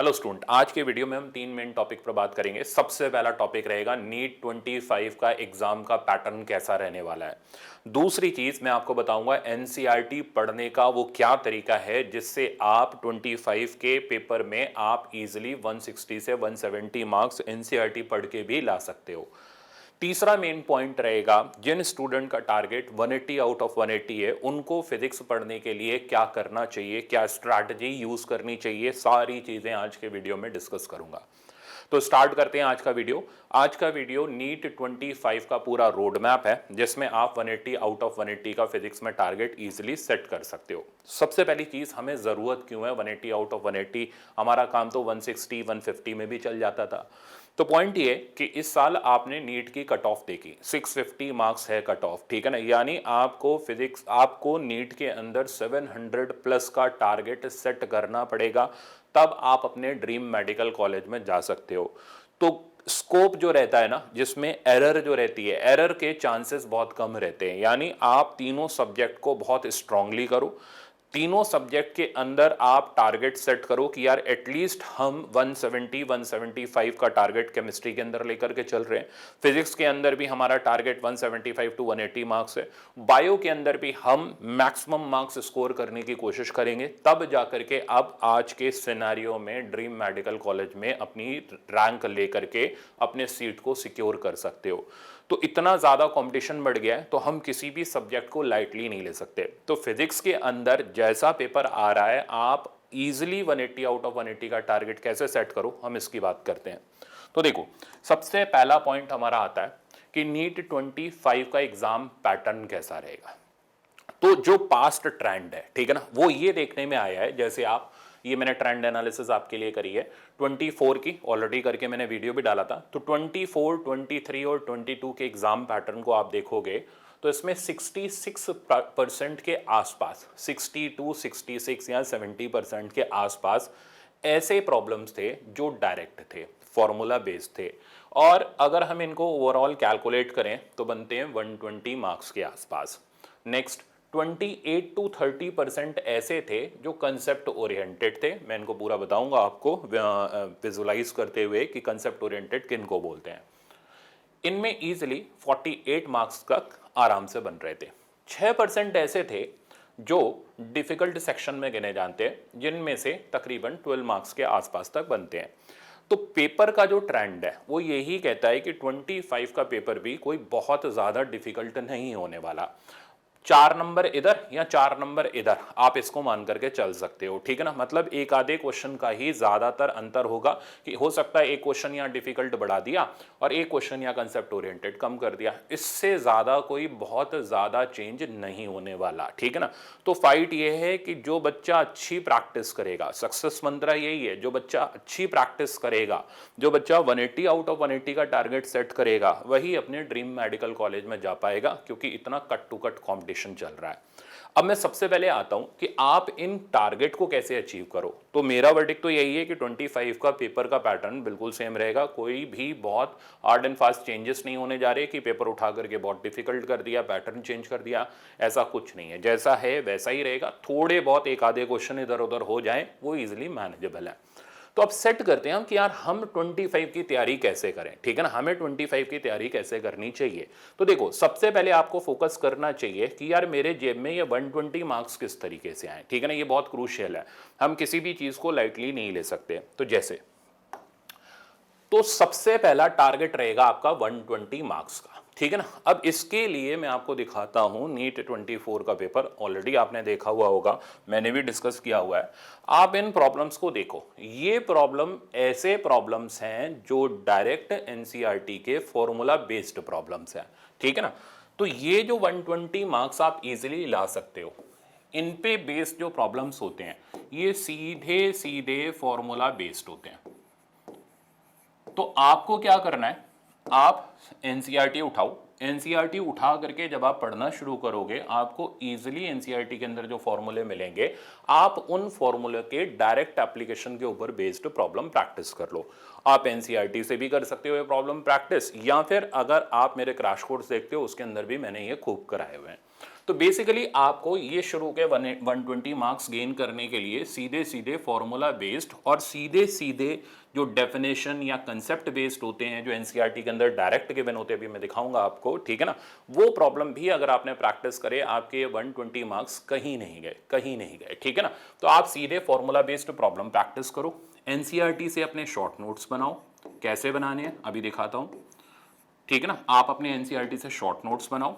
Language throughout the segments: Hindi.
हेलो स्टूडेंट, आज के वीडियो में हम तीन मेन टॉपिक पर बात करेंगे। सबसे पहला टॉपिक रहेगा नीट 25 का एग्जाम का पैटर्न कैसा रहने वाला है। दूसरी चीज मैं आपको बताऊंगा एनसीईआरटी पढ़ने का वो क्या तरीका है जिससे आप 25 के पेपर में आप इजीली 160 से 170 मार्क्स एनसीईआरटी पढ़ के भी ला सकते हो। तीसरा मेन पॉइंट रहेगा जिन स्टूडेंट का टारगेट 180 आउट ऑफ 180 है उनको फिजिक्स पढ़ने के लिए क्या करना चाहिए, क्या स्ट्रैटेजी यूज करनी चाहिए, सारी चीजें आज के वीडियो में डिस्कस करूंगा। तो स्टार्ट करते हैं आज का वीडियो। आज का वीडियो नीट 25 का पूरा रोड मैप है जिसमें आप 180 आउट ऑफ 180 का फिजिक्स में टारगेट इजीली सेट कर सकते हो। सबसे पहली चीज, हमें जरूरत क्यों है 180 आउट ऑफ 180? हमारा काम तो 160 150 में भी चल जाता था। तो पॉइंट ये कि इस साल आपने नीट की कट ऑफ देखी, 650 मार्क्स है कट ऑफ, ठीक है ना। यानी आपको नीट के अंदर 700 प्लस का टारगेट सेट करना पड़ेगा, तब आप अपने ड्रीम मेडिकल कॉलेज में जा सकते हो। तो स्कोप जो रहता है ना, जिसमें एरर जो रहती है, एरर के चांसेस बहुत कम रहते हैं। यानी आप तीनों सब्जेक्ट को बहुत स्ट्रांगली करो, तीनों सब्जेक्ट के अंदर आप टारगेट सेट करो कि यार एटलीस्ट हम 170 175 का टारगेट केमिस्ट्री के अंदर लेकर के चल रहे हैं। फिजिक्स के अंदर भी हमारा टारगेट 175 टू 180 मार्क्स है। बायो के अंदर भी हम मैक्सिमम मार्क्स स्कोर करने की कोशिश करेंगे, तब जाकर के अब आज के सिनेरियो में ड्रीम मेडिकल कॉलेज में अपनी रैंक लेकर के अपने सीट को सिक्योर कर सकते हो। तो इतना ज़्यादा कंपटीशन बढ़ गया है तो हम किसी भी सब्जेक्ट को लाइटली नहीं ले सकते। तो फिजिक्स के अंदर जैसा पेपर आ रहा है, आप इजीली 180 आउट ऑफ 180 का टारगेट कैसे सेट करो, हम इसकी बात करते हैं। तो देखो, सबसे पहला पॉइंट हमारा आता है कि नीट 25 का एग्जाम पैटर्न कैसा रहेगा। तो जो पास्ट ट्रेंड है, ठीक है ना, वो ये देखने में आया है, जैसे ये मैंने ट्रेंड एनालिसिस आपके लिए करी है 24 की, ऑलरेडी करके मैंने वीडियो भी डाला था। तो 24, 23 और 22 के एग्जाम पैटर्न को आप देखोगे तो इसमें 66% के आसपास, 62, 66 या 70% के आसपास ऐसे प्रॉब्लम्स थे जो डायरेक्ट थे, फॉर्मूला बेस्ड थे। और अगर हम इनको ओवरऑल कैलकुलेट करें तो बनते हैं 120 मार्क्स के आसपास। नेक्स्ट 28 टू 30% ऐसे थे जो कंसेप्ट ओरिएंटेड थे। मैं इनको पूरा बताऊंगा आपको विजुलाइज करते हुए कि कंसेप्ट ओरिएंटेड किन को बोलते हैं। इनमें इजीली 48 मार्क्स तक आराम से बन रहे थे। 6% ऐसे थे जो डिफिकल्ट सेक्शन में गिने जाते हैं, जिनमें से तकरीबन 12 मार्क्स के आसपास तक बनते हैं। तो पेपर का जो ट्रेंड है वो यही कहता है कि 25 का पेपर भी कोई बहुत ज़्यादा डिफिकल्ट नहीं होने वाला। 4 नंबर इधर या 4 नंबर इधर, आप इसको मान करके चल सकते हो, ठीक है ना। मतलब एक आधे क्वेश्चन का ही ज्यादातर अंतर होगा कि हो सकता है एक क्वेश्चन या डिफिकल्ट बढ़ा दिया और एक क्वेश्चन या कंसेप्ट ओरिएंटेड कम कर दिया, इससे ज्यादा कोई बहुत ज्यादा चेंज नहीं होने वाला, ठीक है ना। तो फाइट ये है कि जो बच्चा अच्छी प्रैक्टिस करेगा, सक्सेस मंत्र यही है, जो बच्चा अच्छी प्रैक्टिस करेगा, जो बच्चा 180 आउट ऑफ 180 का टारगेट सेट करेगा, वही अपने ड्रीम मेडिकल कॉलेज में जा पाएगा, क्योंकि इतना कट टू कट कॉम्पिटिशन चल रहा है। अब मैं सबसे पहले आता हूं कि आप इन टारगेट को कैसे अचीव करो। तो मेरा वर्डिक्ट तो यही है कि 25 का पेपर का पैटर्न बिल्कुल सेम रहेगा। कोई भी बहुत हार्ड एंड फास्ट चेंजेस नहीं होने जा रहे कि पेपर उठा करके बहुत डिफिकल्ट कर दिया, पैटर्न चेंज कर दिया, ऐसा कुछ नहीं है। जैसा है वैसा ही रहेगा। थोड़े बहुत एक आधे क्वेश्चन इधर उधर हो जाए वो इजिली मैनेजेबल है। तो अब सेट करते हैं हम कि यार हम 25 की तैयारी कैसे करें, ठीक है ना। हमें 25 की तैयारी कैसे करनी चाहिए। तो देखो, सबसे पहले आपको फोकस करना चाहिए कि यार मेरे जेब में ये 120 मार्क्स किस तरीके से आए, ठीक है ना। ये बहुत क्रूशियल है, हम किसी भी चीज को लाइटली नहीं ले सकते। तो जैसे, तो सबसे पहला टारगेट रहेगा आपका 120 मार्क्स का, ठीक है ना। अब इसके लिए मैं आपको दिखाता हूं नीट 24 का पेपर, ऑलरेडी आपने देखा हुआ होगा, मैंने भी डिस्कस किया हुआ है। आप इन प्रॉब्लम्स को देखो, ये प्रॉब्लम ऐसे प्रॉब्लम्स हैं जो डायरेक्ट एनसीईआरटी के फॉर्मूला बेस्ड प्रॉब्लम्स हैं, ठीक है ना। तो ये जो 120 मार्क्स आप इजीली ला सकते हो, इन पे बेस्ड जो प्रॉब्लम्स होते हैं ये सीधे सीधे फॉर्मूला बेस्ड होते हैं। तो आपको क्या करना है, आप एनसीईआरटी उठाओ। एनसीईआरटी उठा करके जब आप पढ़ना शुरू करोगे, आपको इजीली एनसीईआरटी के अंदर जो फॉर्मूले मिलेंगे, आप उन फॉर्मूले के डायरेक्ट एप्लीकेशन के ऊपर बेस्ड प्रॉब्लम प्रैक्टिस कर लो। आप एनसीईआरटी से भी कर सकते हो ये प्रॉब्लम प्रैक्टिस, या फिर अगर आप मेरे क्रैश कोर्स देखते हो उसके अंदर भी मैंने ये खूब कराए हुए हैं। तो बेसिकली आपको ये शुरू के 120 मार्क्स गेन करने के लिए सीधे सीधे फॉर्मूला बेस्ड और सीधे सीधे जो डेफिनेशन या कंसेप्ट बेस्ड होते हैं, जो एनसीईआरटी के अंदर डायरेक्ट गिवन होते हैं, अभी मैं दिखाऊंगा आपको, ठीक है ना, वो प्रॉब्लम भी अगर आपने प्रैक्टिस करे, आपके 120 मार्क्स कहीं नहीं गए, कहीं नहीं गए, ठीक है ना। तो आप सीधे फॉर्मूला बेस्ड प्रॉब्लम प्रैक्टिस करो, एनसीईआरटी से अपने शॉर्ट नोट्स बनाओ। कैसे बनाने हैं अभी दिखाता हूं, ठीक है ना। आप अपने एनसीईआरटी से शॉर्ट नोट्स बनाओ,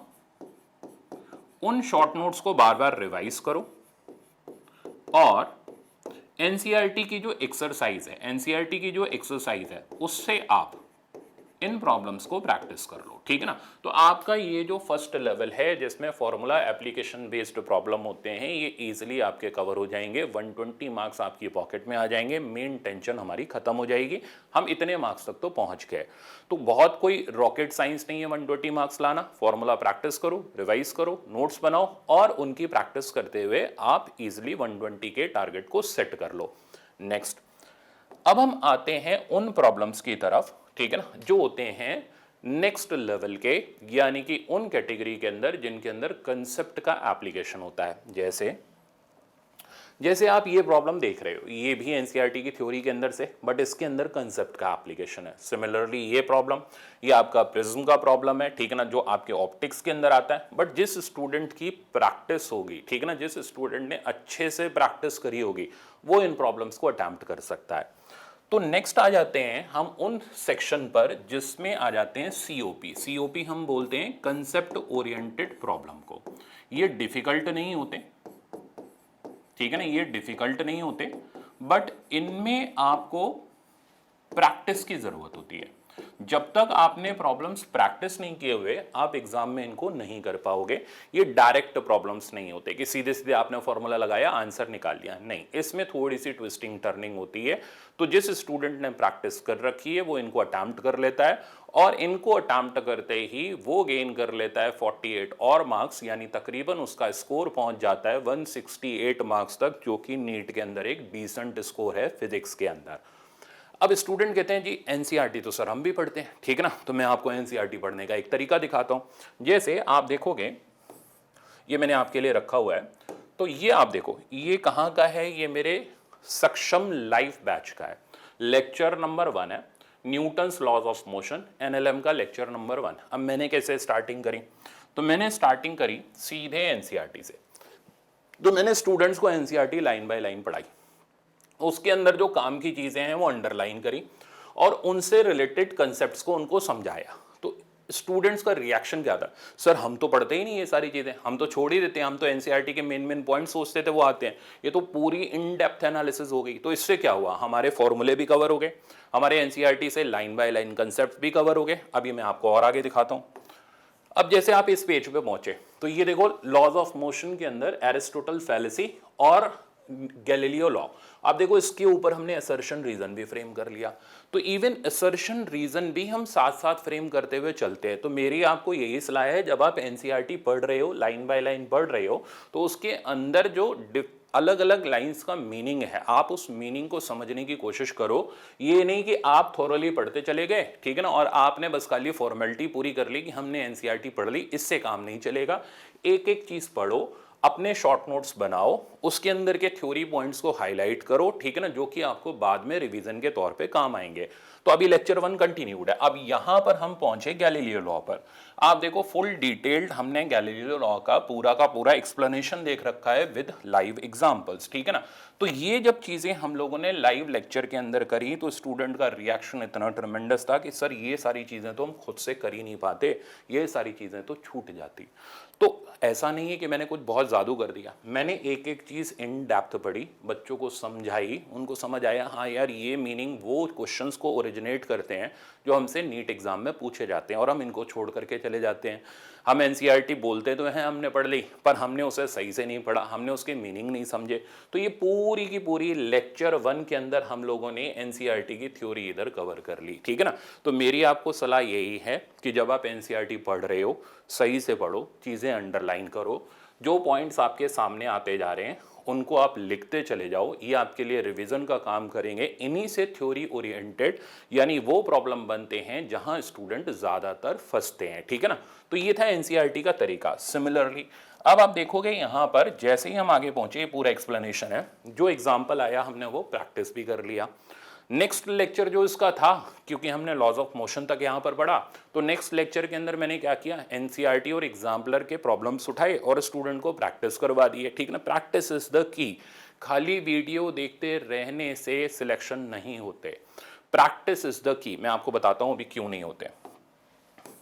उन शॉर्ट नोट्स को बार बार रिवाइज करो और एनसीईआरटी की जो एक्सरसाइज है, एनसीईआरटी की जो एक्सरसाइज है उससे आप इन प्रॉब्लम्स को प्रैक्टिस कर लो, ठीक है ना। तो आपका ये जो फर्स्ट लेवल है जिसमें फॉर्मूला एप्लीकेशन बेस्ड प्रॉब्लम होते हैं, ये इजीली आपके कवर हो जाएंगे, 120 मार्क्स आपकी पॉकेट में आ जाएंगे, मेन टेंशन हमारी खत्म हो जाएगी, हम इतने मार्क्स तक तो पहुंच गए। तो बहुत कोई रॉकेट साइंस नहीं है 120 मार्क्स लाना, फॉर्मूला प्रैक्टिस करो, रिवाइज करो, नोट्स बनाओ और उनकी प्रैक्टिस करते हुए आप इजिली 120 के टारगेट को सेट कर लो। नेक्स्ट, अब हम आते हैं उन प्रॉब्लम्स की तरफ, ठीक है ना, जो होते हैं नेक्स्ट लेवल के, यानी कि उन कैटेगरी के अंदर जिनके अंदर कंसेप्ट का एप्लीकेशन होता है। जैसे आप ये प्रॉब्लम देख रहे हो, ये भी एनसीईआरटी की थ्योरी के अंदर से, बट इसके अंदर कंसेप्ट का एप्लीकेशन है। सिमिलरली ये प्रॉब्लम, ये आपका प्रिज्म का प्रॉब्लम है, ठीक है ना, जो आपके ऑप्टिक्स के अंदर आता है। बट जिस स्टूडेंट की प्रैक्टिस होगी, ठीक है ना, जिस स्टूडेंट ने अच्छे से प्रैक्टिस करी होगी, वो इन प्रॉब्लम्स को अटेम्प्ट कर सकता है। तो नेक्स्ट आ जाते हैं हम उन सेक्शन पर जिसमें आ जाते हैं सीओपी। सीओपी हम बोलते हैं कंसेप्ट ओरिएंटेड प्रॉब्लम को। ये डिफिकल्ट नहीं होते, ठीक है ना, ये डिफिकल्ट नहीं होते, बट इनमें आपको प्रैक्टिस की जरूरत होती है। जब तक आपने प्रॉब्लम्स प्रैक्टिस नहीं किए हुए, आप एग्जाम में इनको नहीं कर पाओगे। ये डायरेक्ट प्रॉब्लम्स नहीं होते कि सीधे सीधे आपने फॉर्मूला लगाया, आंसर निकाल लिया, नहीं, इसमें थोड़ी सी ट्विस्टिंग टर्निंग होती है। तो जिस स्टूडेंट ने प्रैक्टिस कर रखी है वो इनको अटेम्प्ट कर लेता है, और इनको अटेम्प्ट करते ही वो गेन कर लेता है 48 और मार्क्स, यानी तकरीबन उसका स्कोर पहुंच जाता है 168 मार्क्स तक, जो कि नीट के अंदर एक डिसेंट स्कोर है फिजिक्स के अंदर। अब स्टूडेंट कहते हैं जी एनसीईआरटी तो सर हम भी पढ़ते हैं, ठीक है ना, तो मैं आपको एनसीईआरटी पढ़ने का एक तरीका दिखाता हूं। जैसे आप देखोगे, ये मैंने आपके लिए रखा हुआ है, तो ये आप देखो, ये कहां का है, ये मेरे सक्षम लाइव बैच का है, लेक्चर नंबर 1 है, Newton's laws of motion, NLM का लेक्चर नंबर 1। अब मैंने कैसे स्टार्टिंग करी, तो मैंने स्टार्टिंग करी सीधे एनसीईआरटी से। तो मैंने स्टूडेंट्स को एनसीईआरटी लाइन बाय लाइन पढ़ाई, उसके अंदर जो काम की चीजें हैं वो अंडरलाइन करी और उनसे रिलेटेड कंसेप्ट्स को उनको समझाया। तो स्टूडेंट्स का रिएक्शन क्या था, सर हम तो पढ़ते ही नहीं ये सारी चीजें, हम तो छोड़ ही देते हैं, हम तो एनसीईआरटी के मेन पॉइंट्स सोचते थे वो आते हैं, ये तो पूरी इन डेप्थ एनालिसिस हो गई। तो इससे क्या हुआ, हमारे फॉर्मूले भी कवर हो गए, हमारे एनसीईआरटी से लाइन बाय लाइन कंसेप्ट भी कवर हो गए। अभी मैं आपको और आगे दिखाता हूं। अब जैसे आप इस पेज पे पहुंचे, तो ये देखो लॉज ऑफ मोशन के अंदर एरिस्टोटल फैलेसी और गैलीलियो लॉ। आप देखो इसके ऊपर हमने असर्शन रीजन भी फ्रेम कर लिया। तो इवन असर्शन रीजन भी हम साथ साथ फ्रेम करते हुए चलते हैं। तो मेरी आपको यही सलाह है, जब आप एनसीईआरटी पढ़ रहे हो, लाइन बाय लाइन पढ़ रहे हो, तो उसके अंदर जो अलग अलग लाइंस का मीनिंग है, आप उस मीनिंग को समझने की कोशिश करो। ये नहीं कि आप थोरली पढ़ते चले गए, ठीक है ना, और आपने बस खाली फॉर्मेलिटी पूरी कर ली कि हमने एनसीईआरटी पढ़ ली, इससे काम नहीं चलेगा। एक एक चीज पढ़ो, अपने शॉर्ट नोट्स बनाओ, उसके अंदर के थ्योरी पॉइंट्स को हाईलाइट करो, ठीक है ना, जो कि आपको बाद में रिवीजन के तौर पे काम आएंगे। तो अभी लेक्चर 1 कंटिन्यूड है। अब यहां पर हम पहुंचे गैलीलियो लॉ पर। आप देखो फुल डिटेल्ड हमने गैलीलियो लॉ का पूरा एक्सप्लेनेशन देख रखा है विद लाइव एग्जांपल्स, ठीक है ना। तो ये जब चीजें हम लोगों ने लाइव लेक्चर के अंदर करी, तो स्टूडेंट का रिएक्शन इतना ट्रमेंडस था कि सर ये सारी चीजें तो हम खुद से कर ही नहीं पाते, ये सारी चीजें तो छूट जाती। तो ऐसा नहीं है कि मैंने कुछ बहुत जादू कर दिया, मैंने एक एक चीज इन डेप्थ पढ़ी, बच्चों को समझाई, उनको समझ आया हाँ यार ये मीनिंग वो क्वेश्चंस को ओरिजिनेट करते हैं जो हमसे नीट एग्जाम में पूछे जाते हैं, और हम इनको छोड़ करके चले जाते हैं। हम एनसीईआरटी बोलते तो हैं हमने पढ़ ली, पर हमने उसे सही से नहीं पढ़ा, हमने उसके मीनिंग नहीं समझे। तो ये पूरी की पूरी लेक्चर 1 के अंदर हम लोगों ने एनसीईआरटी की थ्योरी इधर कवर कर ली, ठीक है ना। तो मेरी आपको सलाह यही है कि जब आप एनसीईआरटी पढ़ रहे हो, सही से पढ़ो, चीज़ें अंडरलाइन करो, जो पॉइंट्स आपके सामने आते जा रहे हैं उनको आप लिखते चले जाओ, ये आपके लिए रिवीजन का काम करेंगे। इन्हीं से थ्योरी ओरिएंटेड यानी वो प्रॉब्लम बनते हैं जहां स्टूडेंट ज्यादातर फंसते हैं, ठीक है ना। तो ये था एनसीईआरटी का तरीका। सिमिलरली अब आप देखोगे यहां पर जैसे ही हम आगे पहुंचे, ये पूरा एक्सप्लेनेशन है, जो एग्जाम्पल आया हमने वो प्रैक्टिस भी कर लिया। नेक्स्ट लेक्चर जो इसका था, क्योंकि हमने लॉज ऑफ मोशन तक यहाँ पर पढ़ा, तो नेक्स्ट लेक्चर के अंदर मैंने क्या किया, एनसीईआरटी और एग्जाम्पलर के प्रॉब्लम्स उठाए और स्टूडेंट को प्रैक्टिस करवा दिए, ठीक ना। Practice is the key. खाली वीडियो देखते रहने से सिलेक्शन नहीं होते, प्रैक्टिस इज द की। मैं आपको बताता हूँ अभी क्यों नहीं होते,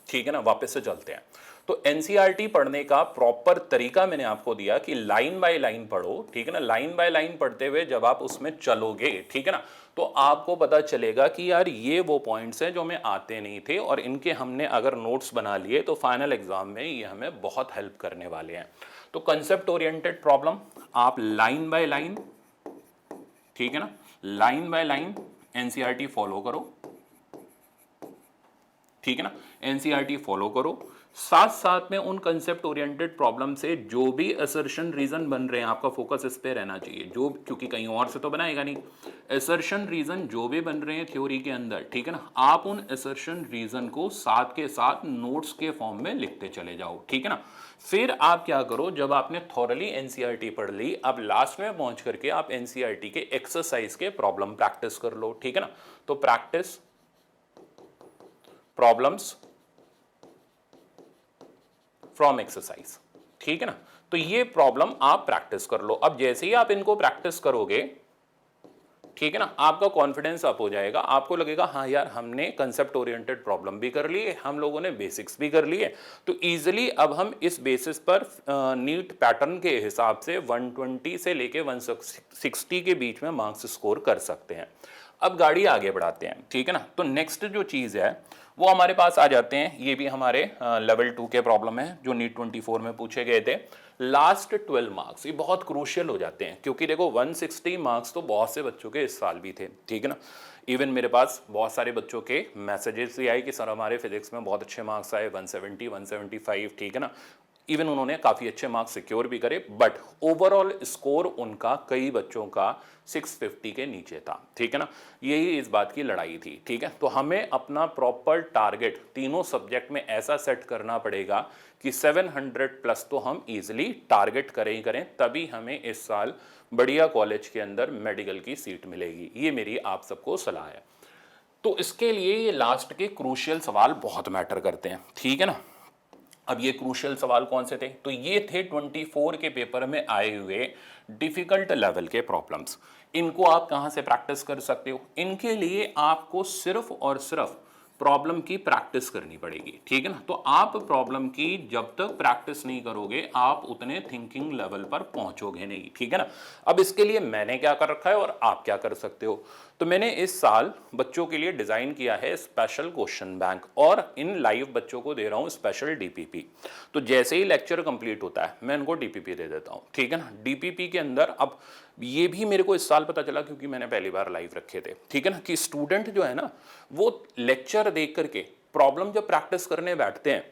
ठीक है ना। वापस से चलते हैं। तो एनसीईआरटी पढ़ने का प्रॉपर तरीका मैंने आपको दिया कि लाइन बाय लाइन पढ़ो, ठीक है ना। लाइन बाय लाइन पढ़ते हुए जब आप उसमें चलोगे, ठीक है ना, तो आपको पता चलेगा कि यार ये वो पॉइंट्स हैं जो हमें आते नहीं थे और इनके हमने अगर नोट्स बना लिए तो फाइनल एग्जाम में ये हमें बहुत हेल्प करने वाले हैं। तो कंसेप्ट ओरिएंटेड प्रॉब्लम आप लाइन बाय लाइन, ठीक है ना, line by line NCERT follow करो, ठीक है ना। एनसीईआरटी फॉलो करो, साथ साथ में उन कंसेप्ट ओरिएंटेड प्रॉब्लम से जो भी असर्शन रीजन बन रहे हैं, आपका फोकस इस पे रहना चाहिए, जो, क्योंकि कहीं और से तो बनाएगा नहीं। असर्शन रीजन जो भी बन रहे हैं थ्योरी के अंदर, ठीक है ना, आप उन असर्शन रीजन को साथ के साथ नोट्स के फॉर्म में लिखते चले जाओ, ठीक है ना। फिर आप क्या करो, जब आपने थॉरली एनसीईआरटी पढ़ ली, अब लास्ट में पहुंच करके आप एनसीईआरटी के एक्सरसाइज के प्रॉब्लम प्रैक्टिस कर लो, ठीक है ना। तो प्रैक्टिस प्रॉब्लम्स फ्रॉम एक्सरसाइज, ठीक है ना। तो ये प्रॉब्लम आप प्रैक्टिस कर लो। अब जैसे ही आप इनको प्रैक्टिस करोगे, ठीक है ना, आपका कॉन्फिडेंस अप हो जाएगा, आपको लगेगा हाँ यार हमने कंसेप्ट ओरिएंटेड प्रॉब्लम भी कर लिए, हम लोगों ने बेसिक्स भी कर लिए, तो इजीली अब हम इस बेसिस पर नीट पैटर्न के हिसाब से 120 से लेके 160 के बीच में मार्क्स स्कोर कर सकते हैं। अब गाड़ी आगे बढ़ाते हैं, ठीक है ना। तो नेक्स्ट जो चीज़ है वो हमारे पास आ जाते हैं, ये भी हमारे लेवल 2 के प्रॉब्लम है जो नीट 24 में पूछे गए थे। लास्ट 12 मार्क्स ये बहुत क्रूशियल हो जाते हैं, क्योंकि देखो 160 मार्क्स तो बहुत से बच्चों के इस साल भी थे, ठीक है ना। इवन मेरे पास बहुत सारे बच्चों के मैसेजेस भी आए कि सर हमारे फिजिक्स में बहुत अच्छे मार्क्स आए, 170 175, ठीक है ना। इवन उन्होंने काफ़ी अच्छे मार्क्स सिक्योर भी करे, बट ओवरऑल स्कोर उनका कई बच्चों का 650 के नीचे था, ठीक है ना। यही इस बात की लड़ाई थी, ठीक है। तो हमें अपना प्रॉपर टारगेट तीनों सब्जेक्ट में ऐसा सेट करना पड़ेगा कि 700 प्लस तो हम इजीली टारगेट करें ही करें, तभी हमें इस साल बढ़िया कॉलेज के अंदर मेडिकल की सीट मिलेगी। ये मेरी आप सबको सलाह है। तो इसके लिए ये लास्ट के क्रूशियल सवाल बहुत मैटर करते हैं, ठीक है ना। अब ये क्रूशियल सवाल कौन से थे, तो ये थे 24 के पेपर में आए हुए डिफिकल्ट लेवल के प्रॉब्लम्स। इनको आप कहां से प्रैक्टिस कर सकते हो, इनके लिए आपको सिर्फ और सिर्फ प्रॉब्लम की प्रैक्टिस करनी पड़ेगी, ठीक है ना। तो आप प्रॉब्लम की जब तक प्रैक्टिस नहीं करोगे आप उतने थिंकिंग लेवल पर पहुंचोगे नहीं, ठीक है ना। अब इसके लिए मैंने क्या कर रखा है और आप क्या कर सकते हो, तो मैंने इस साल बच्चों के लिए डिजाइन किया है स्पेशल क्वेश्चन बैंक, और इन लाइव बच्चों को दे रहा हूं स्पेशल डीपीपी। तो जैसे ही लेक्चर कंप्लीट होता है मैं इनको डीपीपी दे देता हूं, ठीक है ना। डीपीपी के अंदर अब ये भी मेरे को इस साल पता चला, क्योंकि मैंने पहली बार लाइव रखे थे, ठीक है ना, कि स्टूडेंट जो है ना वो लेक्चर देख करके प्रॉब्लम जब प्रैक्टिस करने बैठते हैं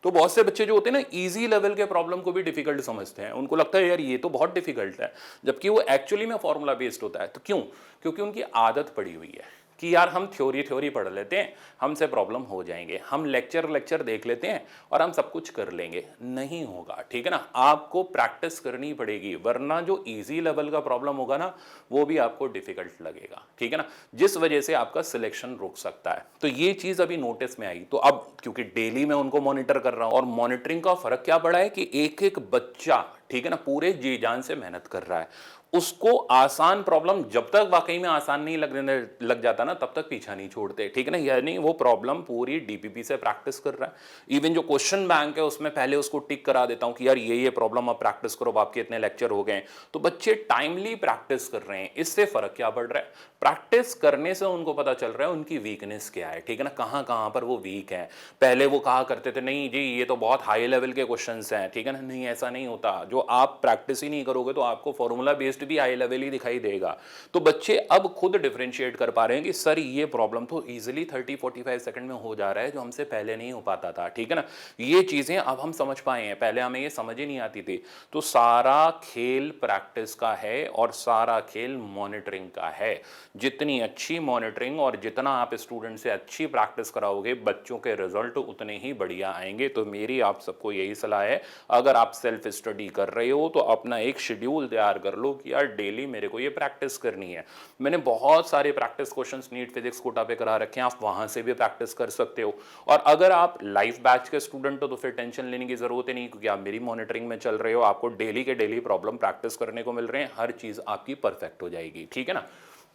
तो बहुत से बच्चे जो होते हैं ना इजी लेवल के प्रॉब्लम को भी डिफिकल्ट समझते हैं, उनको लगता है यार ये तो बहुत डिफिकल्ट है, जबकि वो एक्चुअली में फॉर्मूला बेस्ड होता है। तो क्यों, क्योंकि उनकी आदत पड़ी हुई है कि यार हम थ्योरी पढ़ लेते हैं, हमसे प्रॉब्लम हो जाएंगे, हम लेक्चर देख लेते हैं और हम सब कुछ कर लेंगे। नहीं होगा, ठीक है ना। आपको प्रैक्टिस करनी पड़ेगी, वरना जो इजी लेवल का प्रॉब्लम होगा ना वो भी आपको डिफिकल्ट लगेगा, ठीक है ना, जिस वजह से आपका सिलेक्शन रुक सकता है। तो ये चीज अभी नोटिस में आई। तो अब क्योंकि डेली मैं उनको मॉनिटर कर रहा हूं, और मॉनिटरिंग का फर्क क्या पड़ा है कि एक एक बच्चा, ठीक है ना, पूरे जी जान से मेहनत कर रहा है, उसको आसान प्रॉब्लम जब तक वाकई में आसान नहीं लग जाता ना तब तक पीछा नहीं छोड़ते, ठीक है ना। यानी वो प्रॉब्लम पूरी डीपीपी से प्रैक्टिस कर रहा है। इवन जो क्वेश्चन बैंक है उसमें पहले उसको टिक करा देता हूं कि यार ये प्रॉब्लम आप प्रैक्टिस करो, आपके इतने लेक्चर हो गए। तो बच्चे टाइमली प्रैक्टिस कर रहे हैं। इससे फर्क क्या पड़ रहा है, प्रैक्टिस करने से उनको पता चल रहा है उनकी वीकनेस क्या है, ठीक है ना, कहां पर वो वीक है। पहले वो कहा करते थे नहीं जी ये तो बहुत हाई लेवल के क्वेश्चंस हैं, ठीक है ना, नहीं ऐसा नहीं होता। जो आप प्रैक्टिस ही नहीं करोगे तो आपको फॉर्मूला बेस्ड टेस्ट भी हाई लेवल ही दिखाई देगा। तो बच्चे अब खुद डिफरेंशिएट कर पा रहे हैं कि सर ये प्रॉब्लम तो इजीली 30-45 सेकंड में हो जा रहा है, जो हमसे पहले नहीं हो पाता था, ठीक है ना। ये चीजें अब हम समझ पाए हैं, पहले हमें ये समझ ही नहीं आती थी। तो सारा खेल प्रैक्टिस का है और सारा खेल मॉनिटरिंग का है। जितनी अच्छी मॉनिटरिंग और जितना आप स्टूडेंट से अच्छी प्रैक्टिस कराओगे, बच्चों के रिजल्ट उतने ही बढ़िया आएंगे। तो मेरी आप सबको यही सलाह है, अगर आप सेल्फ स्टडी कर रहे हो तो अपना एक शेड्यूल तैयार कर लो कि यार डेली मेरे को ये प्रैक्टिस करनी है। मैंने बहुत सारे practice questions NEET physics Kota पे करा रखे हैं, आप वहां से भी प्रैक्टिस कर सकते हो। और अगर आप लाइव बैच के स्टूडेंट हो तो फिर टेंशन लेने की जरूरत ही नहीं, क्योंकि आप मेरी मॉनिटरिंग में चल रहे हो, आपको डेली के डेली प्रॉब्लम प्रैक्टिस करने को मिल रहे हैं, हर चीज आपकी परफेक्ट हो जाएगी, ठीक है ना।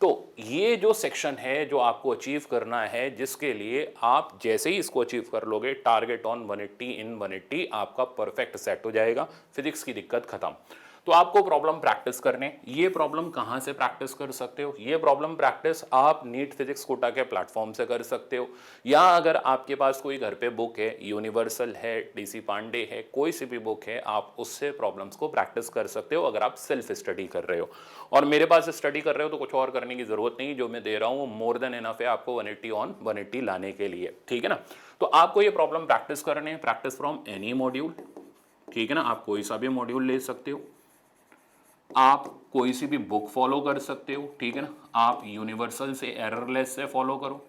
तो ये जो सेक्शन है जो आपको अचीव करना है, जिसके लिए आप जैसे ही इसको अचीव कर लोगे, टारगेट ऑन 180 इन 180 आपका परफेक्ट सेट हो जाएगा, फिजिक्स की दिक्कत खत्म। तो आपको प्रॉब्लम प्रैक्टिस करने, ये प्रॉब्लम कहाँ से प्रैक्टिस कर सकते हो? ये प्रॉब्लम प्रैक्टिस आप नीट फिजिक्स कोटा के प्लेटफॉर्म से कर सकते हो, या अगर आपके पास कोई घर पे बुक है, यूनिवर्सल है, डीसी पांडे है, कोई सी भी बुक है, आप उससे प्रॉब्लम्स को प्रैक्टिस कर सकते हो अगर आप सेल्फ स्टडी कर रहे हो। और मेरे पास स्टडी कर रहे हो तो कुछ और करने की जरूरत नहीं, जो मैं दे रहा हूँ वो मोर देन इनफ है आपको 180 ऑन 180 लाने के लिए, ठीक है ना। तो आपको ये प्रॉब्लम प्रैक्टिस करने हैं, प्रैक्टिस फ्रॉम एनी मॉड्यूल, ठीक है ना। आप कोई सा भी मॉड्यूल ले सकते हो, आप कोई सी भी बुक फॉलो कर सकते हो, ठीक है ना। आप यूनिवर्सल से एररलेस से फॉलो करो,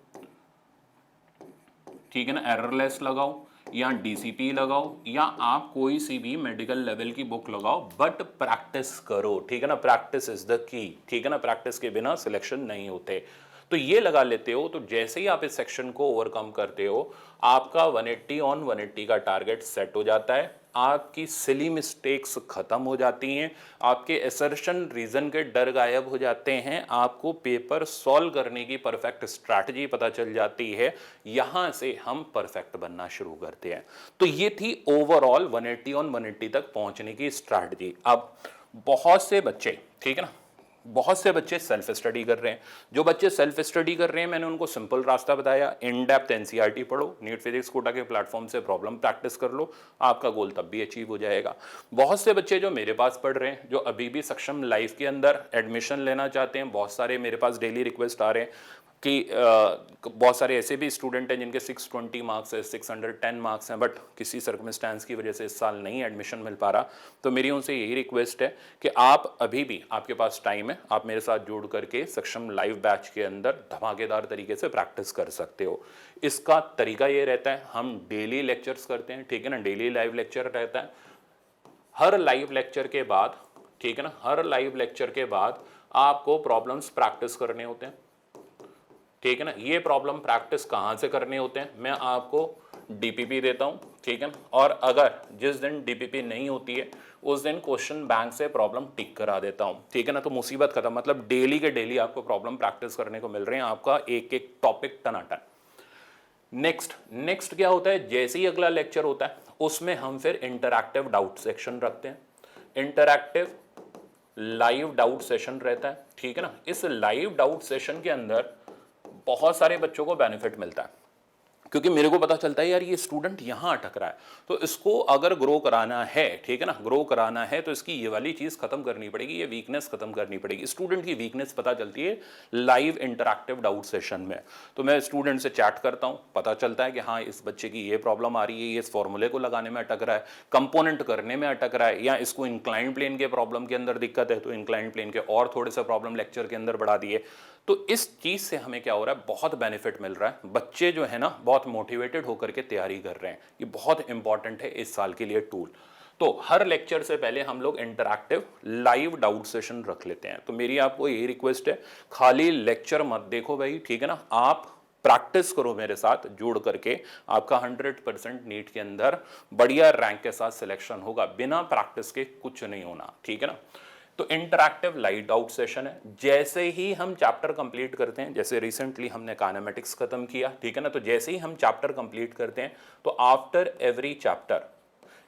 ठीक है ना, एररलेस लगाओ या डीसीपी लगाओ, या आप कोई सी भी मेडिकल लेवल की बुक लगाओ, बट प्रैक्टिस करो, ठीक है ना। प्रैक्टिस इज द की, ठीक है ना। प्रैक्टिस के बिना सिलेक्शन नहीं होते। तो ये लगा लेते हो तो जैसे ही आप इस सेक्शन को ओवरकम करते हो, आपका 180 ऑन 180 का टारगेट सेट हो जाता है, आपकी सिली मिस्टेक्स खत्म हो जाती हैं, आपके असर्शन रीजन के डर गायब हो जाते हैं, आपको पेपर सॉल्व करने की परफेक्ट स्ट्रैटेजी पता चल जाती है, यहां से हम परफेक्ट बनना शुरू करते हैं। तो ये थी ओवरऑल 180 ऑन 180 तक पहुंचने की स्ट्रैटेजी। अब बहुत से बच्चे, ठीक है ना, बहुत से बच्चे सेल्फ स्टडी कर रहे हैं। जो बच्चे सेल्फ स्टडी कर रहे हैं, मैंने उनको सिंपल रास्ता बताया, इन डेप्थ एनसीईआरटी पढ़ो, नीट फिजिक्स कोटा के प्लेटफॉर्म से प्रॉब्लम प्रैक्टिस कर लो, आपका गोल तब भी अचीव हो जाएगा। बहुत से बच्चे जो मेरे पास पढ़ रहे हैं, जो अभी भी सक्षम लाइफ के अंदर एडमिशन लेना चाहते हैं, बहुत सारे मेरे पास डेली रिक्वेस्ट आ रहे हैं कि बहुत सारे ऐसे भी स्टूडेंट हैं जिनके 620 मार्क्स है, 610 मार्क्स हैं, बट किसी सर्कमस्टेंस की वजह से इस साल नहीं एडमिशन मिल पा रहा। तो मेरी उनसे यही रिक्वेस्ट है कि आप अभी भी, आपके पास टाइम है, आप मेरे साथ जुड़ करके सक्षम लाइव बैच के अंदर धमाकेदार तरीके से प्रैक्टिस कर सकते हो। इसका तरीका ये रहता है, हम डेली लेक्चर्स करते हैं, ठीक है ना, डेली लाइव लेक्चर रहता है। हर लाइव लेक्चर के बाद, ठीक है ना, हर लाइव लेक्चर के बाद आपको प्रॉब्लम्स प्रैक्टिस करने होते हैं, ठीक है ना। ये प्रॉब्लम प्रैक्टिस कहाँ से करने होते हैं, मैं आपको डीपीपी देता हूँ, ठीक है। और अगर जिस दिन डीपीपी नहीं होती है उस दिन क्वेश्चन बैंक से प्रॉब्लम टिक करा देता हूँ, ठीक है ना। तो मुसीबत खत्म, मतलब डेली के डेली आपको प्रॉब्लम प्रैक्टिस करने को मिल रहे हैं, आपका एक एक टॉपिक टनाटन। नेक्स्ट क्या होता है, जैसे ही अगला लेक्चर होता है उसमें हम फिर इंटरैक्टिव डाउट सेक्शन रखते हैं। इंटरैक्टिव लाइव डाउट सेशन रहता है, ठीक है ना। इस लाइव डाउट सेशन के अंदर बहुत सारे बच्चों को बेनिफिट मिलता है, क्योंकि मेरे को पता चलता है यार ये स्टूडेंट यहाँ अटक रहा है, तो इसको अगर ग्रो कराना है, ठीक है ना, ग्रो कराना है तो इसकी ये वाली चीज़ खत्म करनी पड़ेगी, ये वीकनेस खत्म करनी पड़ेगी। स्टूडेंट की वीकनेस पता चलती है लाइव इंटरैक्टिव डाउट सेशन में। तो मैं स्टूडेंट से चैट करता हूँ, पता चलता है कि हाँ इस बच्चे की ये प्रॉब्लम आ रही है, ये इस फॉर्मूले को लगाने में अटक रहा है, कंपोनेंट करने में अटक रहा है, या इसको इंक्लाइंड प्लेन के प्रॉब्लम के अंदर दिक्कत है, तो इंक्लाइंड प्लेन के और थोड़े से प्रॉब्लम लेक्चर के अंदर बढ़ा दिए। तो इस चीज़ से हमें क्या हो रहा है, बहुत बेनिफिट मिल रहा है। बच्चे जो है ना बहुत मोटिवेटेड होकर के तैयारी कर रहे हैं, ये बहुत इंपॉर्टेंट है इस साल के लिए टूल। तो हर लेक्चर से पहले हम लोग इंटरैक्टिव लाइव डाउट सेशन रख लेते हैं। तो मेरी आपको यही रिक्वेस्ट है, खाली लेक्चर मत देखो भाई, ठीक है ना, आप प्रैक्टिस करो मेरे साथ जुड़ करके, आपका 100% नीट के अंदर बढ़िया रैंक के साथ सिलेक्शन होगा। बिना प्रैक्टिस के कुछ नहीं होना, ठीक है ना। तो इंटरैक्टिव लाइव डाउट सेशन है। जैसे ही हम चैप्टर कंप्लीट करते हैं, जैसे रिसेंटली हमने काइनेमेटिक्स खत्म किया, ठीक है ना, तो जैसे ही हम चैप्टर कंप्लीट करते हैं तो आफ्टर एवरी चैप्टर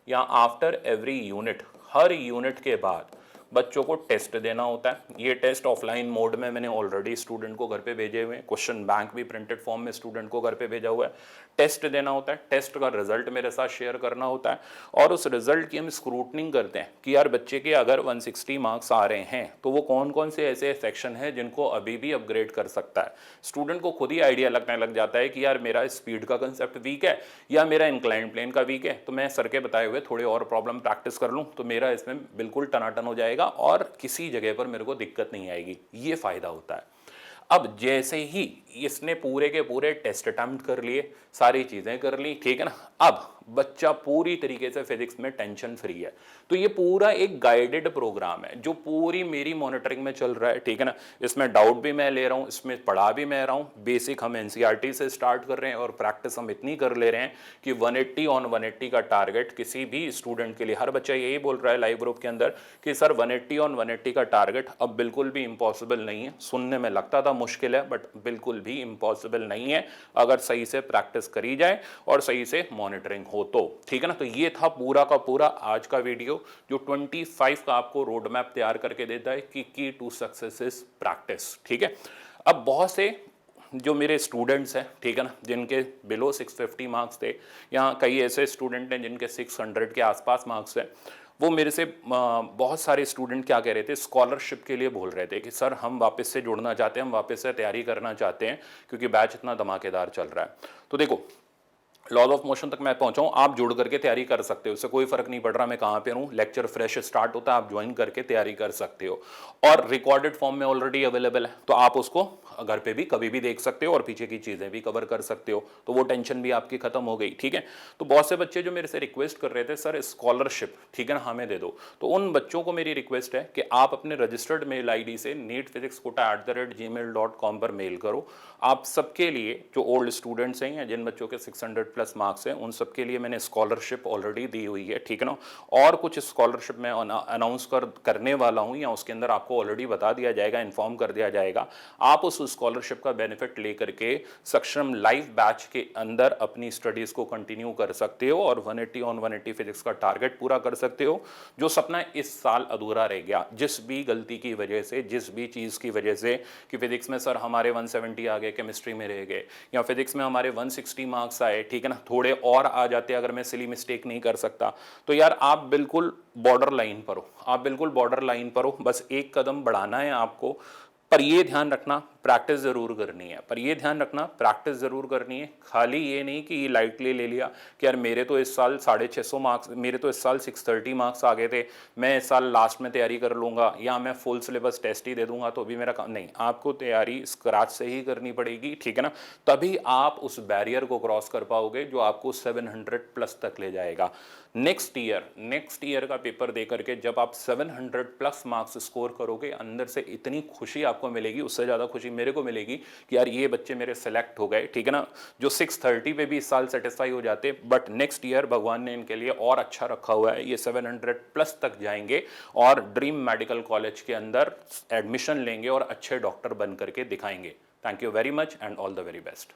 या आफ्टर एवरी यूनिट, हर यूनिट के बाद बच्चों को टेस्ट देना होता है। ये टेस्ट ऑफलाइन मोड में मैंने ऑलरेडी स्टूडेंट को घर पे भेजे हुए हैं, क्वेश्चन बैंक भी प्रिंटेड फॉर्म में स्टूडेंट को घर पे भेजा हुआ है। टेस्ट देना होता है, टेस्ट का रिजल्ट मेरे साथ शेयर करना होता है और उस रिजल्ट की हम स्क्रूटनिंग करते हैं कि यार बच्चे के अगर 160 मार्क्स आ रहे हैं तो वो कौन कौन से ऐसे सेक्शन हैं जिनको अभी भी अपग्रेड कर सकता है। स्टूडेंट को खुद ही आइडिया लगने लग जाता है कि यार मेरा स्पीड का कंसेप्ट वीक है या मेरा इंक्लाइंड प्लेन का वीक है, तो मैं सर के बताए हुए थोड़े और प्रॉब्लम प्रैक्टिस कर लूँ तो मेरा इसमें बिल्कुल टनाटन हो जाएगा और किसी जगह पर मेरे को दिक्कत नहीं आएगी। ये फायदा होता है। अब जैसे ही इसने पूरे के पूरे टेस्ट अटेम्प्ट कर लिए, सारी चीजें कर ली, ठीक है ना, अब बच्चा पूरी तरीके से फिजिक्स में टेंशन फ्री है। तो ये पूरा एक गाइडेड प्रोग्राम है जो पूरी मेरी मॉनिटरिंग में चल रहा है, ठीक है ना। इसमें डाउट भी मैं ले रहा हूँ, इसमें पढ़ा भी मैं रहा हूँ। बेसिक हम एनसीईआरटी से स्टार्ट कर रहे हैं और प्रैक्टिस हम इतनी कर ले रहे हैं कि 180 ऑन 180 का टारगेट किसी भी स्टूडेंट के लिए, हर बच्चा यही बोल रहा है लाइव ग्रुप के अंदर कि सर 180 ऑन 180 का टारगेट अब बिल्कुल भी इम्पॉसिबल नहीं है। सुनने में लगता था मुश्किल है, बट बिल्कुल भी इम्पॉसिबल नहीं है अगर सही से प्रैक्टिस करी जाए और सही से मॉनिटरिंग हो तो, ठीक है ना। तो ये था पूरा का पूरा आज का वीडियो जो 25 का आपको रोड मैप तैयार करके देता है कि की टू सक्सेस इज प्रैक्टिस, ठीक है। अब बहुत से जो मेरे स्टूडेंट्स हैं, ठीक है ना, जिनके बिलो 650 मार्क्स थे, यहाँ कई ऐसे स्टूडेंट हैं जिनके 600 के आसपास मार्क्स हैं, वो मेरे से बहुत सारे स्टूडेंट क्या कह रहे थे, स्कॉलरशिप के लिए बोल रहे थे कि सर हम वापस से जुड़ना चाहते हैं, हम वापस से तैयारी करना चाहते हैं क्योंकि बैच इतना धमाकेदार चल रहा है। तो देखो लॉज ऑफ मोशन तक मैं पहुंचा हूं, आप जुड़ करके तैयारी कर सकते हो, उससे कोई फर्क नहीं पड़ रहा मैं कहां पे हूं। लेक्चर फ्रेश स्टार्ट होता है, आप ज्वाइन करके तैयारी कर सकते हो और रिकॉर्डेड फॉर्म में ऑलरेडी अवेलेबल है, तो आप उसको घर पे भी कभी भी देख सकते हो और पीछे की चीजें भी कवर कर सकते हो, तो वो टेंशन भी आपकी खत्म हो गई, ठीक है। तो बहुत से बच्चे जो मेरे से रिक्वेस्ट कर रहे थे सर स्कॉलरशिप, ठीक है ना, हमें दे दो, तो उन बच्चों को मेरी रिक्वेस्ट है कि आप अपने रजिस्टर्ड मेल आईडी से neetphysicsquota@gmail.com पर मेल करो। आप सबके लिए जो ओल्ड स्टूडेंट्स हैं या जिन बच्चों के 600+ मार्क्स हैं उन सबके लिए मैंने स्कॉलरशिप ऑलरेडी दी हुई है, ठीक है ना। और कुछ स्कॉलरशिप मैं अनाउंस करने वाला हूं या उसके अंदर आपको ऑलरेडी बता दिया जाएगा, इन्फॉर्म कर दिया जाएगा। आप उस स्कॉलरशिप का बेनिफिट लेकर के सक्षम लाइव बैच के अंदर अपनी स्टडीज को कंटिन्यू कर सकते हो और 180 ऑन 180 फिजिक्स का टारगेट पूरा कर सकते हो। जो सपना इस साल अधूरा रह गया जिस भी गलती की वजह से, जिस भी चीज की वजह से कि फिजिक्स में सर हमारे 170 आ गए, केमिस्ट्री में रह गए, या फिजिक्स में हमारे 160 मार्क्स आए, ठीक है ना, थोड़े और आ जाते अगर मैं सिली मिस्टेक नहीं कर सकता, तो यार आप बिल्कुल बॉर्डर लाइन पर हो, आप बिल्कुल बॉर्डर लाइन पर हो, बस एक कदम बढ़ाना है आपको। पर ये ध्यान रखना प्रैक्टिस ज़रूर करनी है, पर ये ध्यान रखना प्रैक्टिस ज़रूर करनी है। खाली ये नहीं कि ये लाइटली ले लिया कि यार मेरे तो इस साल 650 मार्क्स, मेरे तो इस साल 630 मार्क्स आ गए थे, मैं इस साल लास्ट में तैयारी कर लूँगा या मैं फुल सिलेबस टेस्ट ही दे दूंगा तो भी मेरा काम नहीं। आपको तैयारी स्क्रैच से ही करनी पड़ेगी, ठीक है ना, तभी आप उस बैरियर को क्रॉस कर पाओगे जो आपको 700+ तक ले जाएगा। नेक्स्ट ईयर का पेपर दे करके जब आप 700+ मार्क्स स्कोर करोगे, अंदर से इतनी खुशी आपको मिलेगी, उससे ज़्यादा खुशी मेरे को मिलेगी कि यार ये बच्चे मेरे सेलेक्ट हो गए, ठीक है ना। जो 630 पे भी इस साल सेटिस्फाई हो जाते, बट नेक्स्ट ईयर भगवान ने इनके लिए और अच्छा रखा हुआ है, ये 700+ तक जाएंगे और ड्रीम मेडिकल कॉलेज के अंदर एडमिशन लेंगे और अच्छे डॉक्टर बन करके दिखाएंगे। Thank you very much and all the very best.